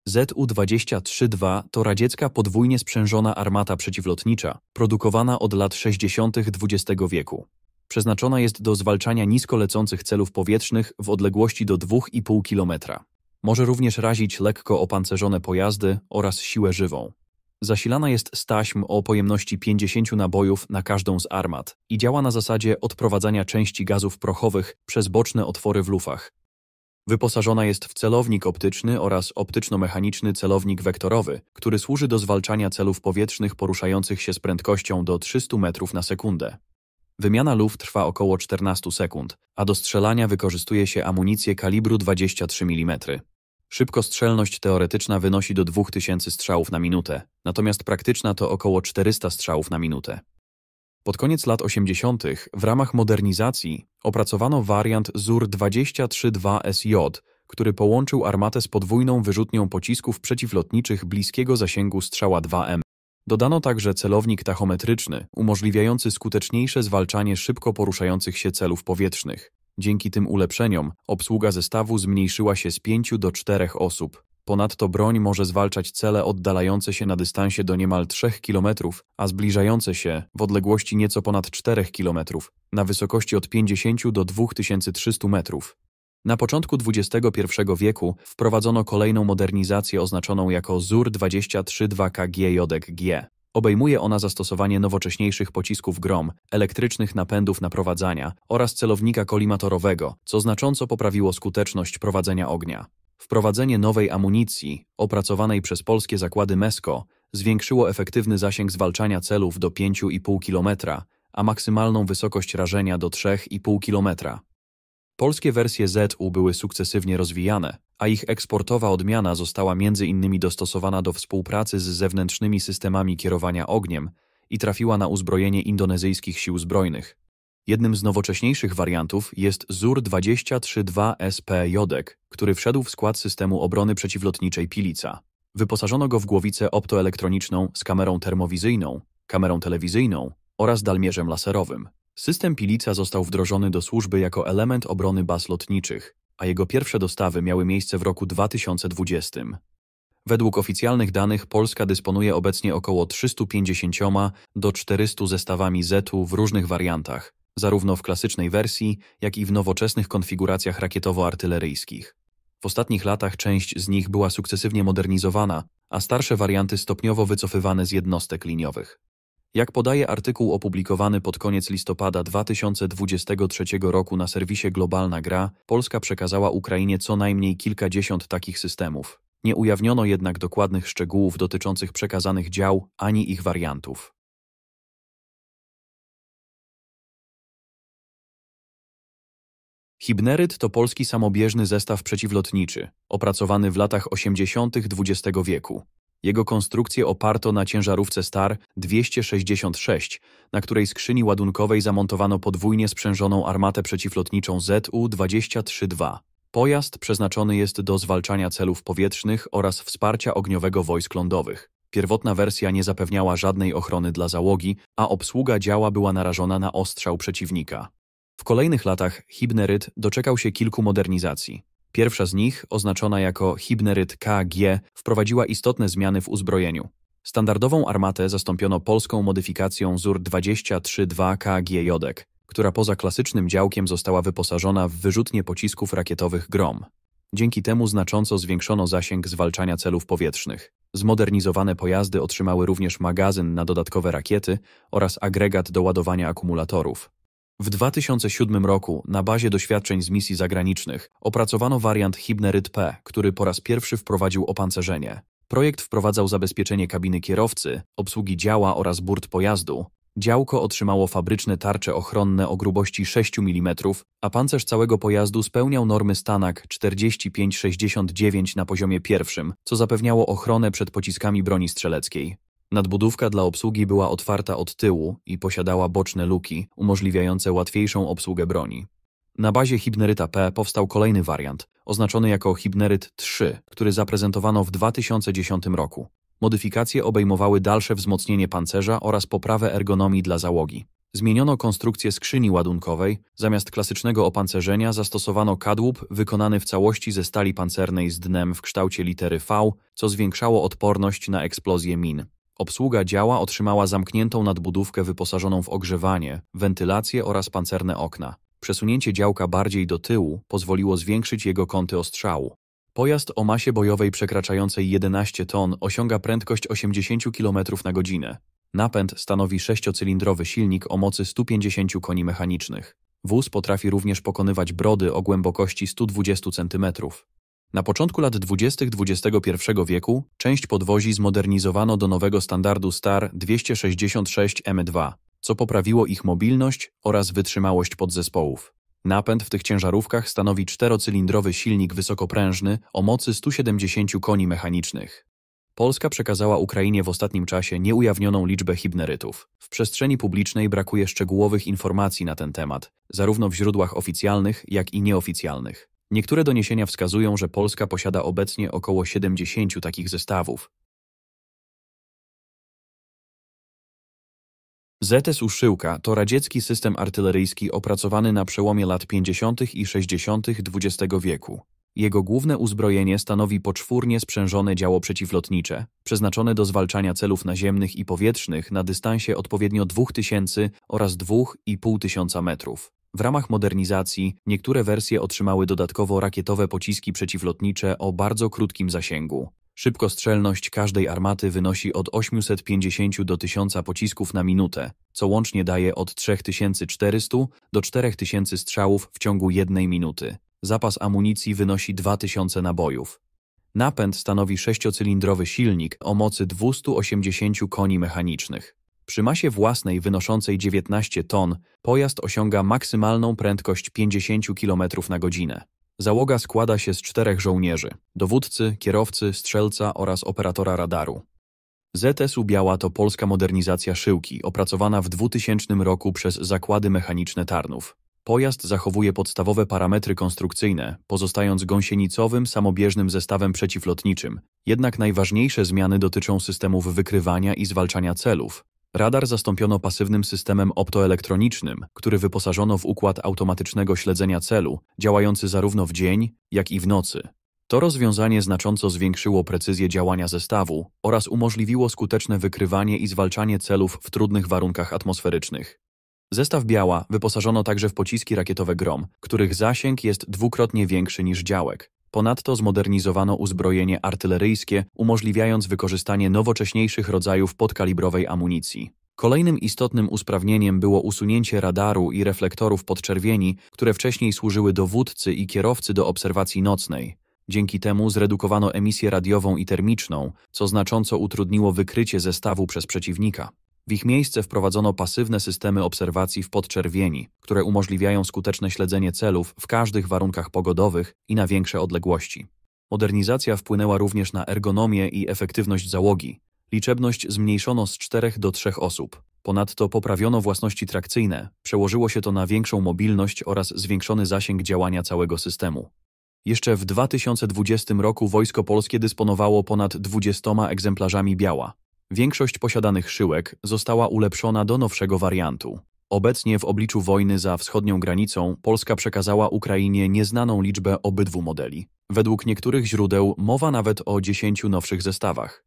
ZU-23-2 to radziecka podwójnie sprzężona armata przeciwlotnicza, produkowana od lat 60. XX wieku. Przeznaczona jest do zwalczania nisko lecących celów powietrznych w odległości do 2,5 km. Może również razić lekko opancerzone pojazdy oraz siłę żywą. Zasilana jest z taśm o pojemności 50 nabojów na każdą z armat i działa na zasadzie odprowadzania części gazów prochowych przez boczne otwory w lufach. Wyposażona jest w celownik optyczny oraz optyczno-mechaniczny celownik wektorowy, który służy do zwalczania celów powietrznych poruszających się z prędkością do 300 metrów na sekundę. Wymiana luf trwa około 14 sekund, a do strzelania wykorzystuje się amunicję kalibru 23 mm. Szybkostrzelność teoretyczna wynosi do 2000 strzałów na minutę, natomiast praktyczna to około 400 strzałów na minutę. Pod koniec lat 80. w ramach modernizacji opracowano wariant ZUR-23-2 SJ, który połączył armatę z podwójną wyrzutnią pocisków przeciwlotniczych bliskiego zasięgu strzała 2M. Dodano także celownik tachometryczny, umożliwiający skuteczniejsze zwalczanie szybko poruszających się celów powietrznych. Dzięki tym ulepszeniom obsługa zestawu zmniejszyła się z 5 do 4 osób. Ponadto broń może zwalczać cele oddalające się na dystansie do niemal 3 km, a zbliżające się w odległości nieco ponad 4 km, na wysokości od 50 do 2300 metrów. Na początku XXI wieku wprowadzono kolejną modernizację oznaczoną jako ZUR-23-2KG. Obejmuje ona zastosowanie nowocześniejszych pocisków GROM, elektrycznych napędów naprowadzania oraz celownika kolimatorowego, co znacząco poprawiło skuteczność prowadzenia ognia. Wprowadzenie nowej amunicji, opracowanej przez polskie zakłady MESCO, zwiększyło efektywny zasięg zwalczania celów do 5,5 km, a maksymalną wysokość rażenia do 3,5 km. Polskie wersje ZU były sukcesywnie rozwijane, a ich eksportowa odmiana została m.in. dostosowana do współpracy z zewnętrznymi systemami kierowania ogniem i trafiła na uzbrojenie indonezyjskich sił zbrojnych. Jednym z nowocześniejszych wariantów jest ZUR-23-2 SPJ, który wszedł w skład systemu obrony przeciwlotniczej Pilica. Wyposażono go w głowicę optoelektroniczną z kamerą termowizyjną, kamerą telewizyjną oraz dalmierzem laserowym. System Pilica został wdrożony do służby jako element obrony baz lotniczych, a jego pierwsze dostawy miały miejsce w roku 2020. Według oficjalnych danych Polska dysponuje obecnie około 350 do 400 zestawami ZU w różnych wariantach, zarówno w klasycznej wersji, jak i w nowoczesnych konfiguracjach rakietowo-artyleryjskich. W ostatnich latach część z nich była sukcesywnie modernizowana, a starsze warianty stopniowo wycofywane z jednostek liniowych. Jak podaje artykuł opublikowany pod koniec listopada 2023 roku na serwisie Globalna Gra, Polska przekazała Ukrainie co najmniej kilkadziesiąt takich systemów. Nie ujawniono jednak dokładnych szczegółów dotyczących przekazanych dział ani ich wariantów. Hibneryt to polski samobieżny zestaw przeciwlotniczy, opracowany w latach 80. XX wieku. Jego konstrukcję oparto na ciężarówce Star 266, na której skrzyni ładunkowej zamontowano podwójnie sprzężoną armatę przeciwlotniczą ZU-23-2. Pojazd przeznaczony jest do zwalczania celów powietrznych oraz wsparcia ogniowego wojsk lądowych. Pierwotna wersja nie zapewniała żadnej ochrony dla załogi, a obsługa działa była narażona na ostrzał przeciwnika. W kolejnych latach Hibneryt doczekał się kilku modernizacji. Pierwsza z nich, oznaczona jako Hibneryt KG, wprowadziła istotne zmiany w uzbrojeniu. Standardową armatę zastąpiono polską modyfikacją ZUR-23-2 KGJ, która poza klasycznym działkiem została wyposażona w wyrzutnie pocisków rakietowych GROM. Dzięki temu znacząco zwiększono zasięg zwalczania celów powietrznych. Zmodernizowane pojazdy otrzymały również magazyn na dodatkowe rakiety oraz agregat do ładowania akumulatorów. W 2007 roku na bazie doświadczeń z misji zagranicznych opracowano wariant Hibneryt P, który po raz pierwszy wprowadził opancerzenie. Projekt wprowadzał zabezpieczenie kabiny kierowcy, obsługi działa oraz burt pojazdu. Działko otrzymało fabryczne tarcze ochronne o grubości 6 mm, a pancerz całego pojazdu spełniał normy Stanak 4569 na poziomie pierwszym, co zapewniało ochronę przed pociskami broni strzeleckiej. Nadbudówka dla obsługi była otwarta od tyłu i posiadała boczne luki, umożliwiające łatwiejszą obsługę broni. Na bazie Hibneryta P powstał kolejny wariant, oznaczony jako Hibneryt 3, który zaprezentowano w 2010 roku. Modyfikacje obejmowały dalsze wzmocnienie pancerza oraz poprawę ergonomii dla załogi. Zmieniono konstrukcję skrzyni ładunkowej, zamiast klasycznego opancerzenia zastosowano kadłub wykonany w całości ze stali pancernej z dnem w kształcie litery V, co zwiększało odporność na eksplozję min. Obsługa działa otrzymała zamkniętą nadbudówkę wyposażoną w ogrzewanie, wentylację oraz pancerne okna. Przesunięcie działka bardziej do tyłu pozwoliło zwiększyć jego kąty ostrzału. Pojazd o masie bojowej przekraczającej 11 ton osiąga prędkość 80 km na godzinę. Napęd stanowi 6-cylindrowy silnik o mocy 150 koni mechanicznych. Wóz potrafi również pokonywać brody o głębokości 120 cm. Na początku lat 20. XXI wieku część podwozi zmodernizowano do nowego standardu STAR 266 M2, co poprawiło ich mobilność oraz wytrzymałość podzespołów. Napęd w tych ciężarówkach stanowi 4-cylindrowy silnik wysokoprężny o mocy 170 koni mechanicznych. Polska przekazała Ukrainie w ostatnim czasie nieujawnioną liczbę hibnerytów. W przestrzeni publicznej brakuje szczegółowych informacji na ten temat, zarówno w źródłach oficjalnych, jak i nieoficjalnych. Niektóre doniesienia wskazują, że Polska posiada obecnie około 70 takich zestawów. ZSU Szyłka to radziecki system artyleryjski opracowany na przełomie lat 50. i 60. XX wieku. Jego główne uzbrojenie stanowi poczwórnie sprzężone działo przeciwlotnicze, przeznaczone do zwalczania celów naziemnych i powietrznych na dystansie odpowiednio 2000 oraz 2500 metrów. W ramach modernizacji niektóre wersje otrzymały dodatkowo rakietowe pociski przeciwlotnicze o bardzo krótkim zasięgu. Szybkostrzelność każdej armaty wynosi od 850 do 1000 pocisków na minutę, co łącznie daje od 3400 do 4000 strzałów w ciągu 1 minuty. Zapas amunicji wynosi 2000 nabojów. Napęd stanowi 6-cylindrowy silnik o mocy 280 koni mechanicznych. Przy masie własnej wynoszącej 19 ton pojazd osiąga maksymalną prędkość 50 km na godzinę. Załoga składa się z 4 żołnierzy: dowódcy, kierowcy, strzelca oraz operatora radaru. ZSU Biała to polska modernizacja Szyłki, opracowana w 2000 roku przez Zakłady Mechaniczne Tarnów. Pojazd zachowuje podstawowe parametry konstrukcyjne, pozostając gąsienicowym, samobieżnym zestawem przeciwlotniczym. Jednak najważniejsze zmiany dotyczą systemów wykrywania i zwalczania celów. Radar zastąpiono pasywnym systemem optoelektronicznym, który wyposażono w układ automatycznego śledzenia celu, działający zarówno w dzień, jak i w nocy. To rozwiązanie znacząco zwiększyło precyzję działania zestawu oraz umożliwiło skuteczne wykrywanie i zwalczanie celów w trudnych warunkach atmosferycznych. Zestaw Biała wyposażono także w pociski rakietowe Grom, których zasięg jest dwukrotnie większy niż działek. Ponadto zmodernizowano uzbrojenie artyleryjskie, umożliwiając wykorzystanie nowocześniejszych rodzajów podkalibrowej amunicji. Kolejnym istotnym usprawnieniem było usunięcie radaru i reflektorów podczerwieni, które wcześniej służyły dowódcy i kierowcy do obserwacji nocnej. Dzięki temu zredukowano emisję radiową i termiczną, co znacząco utrudniło wykrycie zestawu przez przeciwnika. W ich miejsce wprowadzono pasywne systemy obserwacji w podczerwieni, które umożliwiają skuteczne śledzenie celów w każdych warunkach pogodowych i na większe odległości. Modernizacja wpłynęła również na ergonomię i efektywność załogi. Liczebność zmniejszono z 4 do 3 osób. Ponadto poprawiono własności trakcyjne, przełożyło się to na większą mobilność oraz zwiększony zasięg działania całego systemu. Jeszcze w 2020 roku Wojsko Polskie dysponowało ponad 20 egzemplarzami Biała. Większość posiadanych szyłek została ulepszona do nowszego wariantu. Obecnie w obliczu wojny za wschodnią granicą Polska przekazała Ukrainie nieznaną liczbę obydwu modeli. Według niektórych źródeł mowa nawet o 10 nowszych zestawach.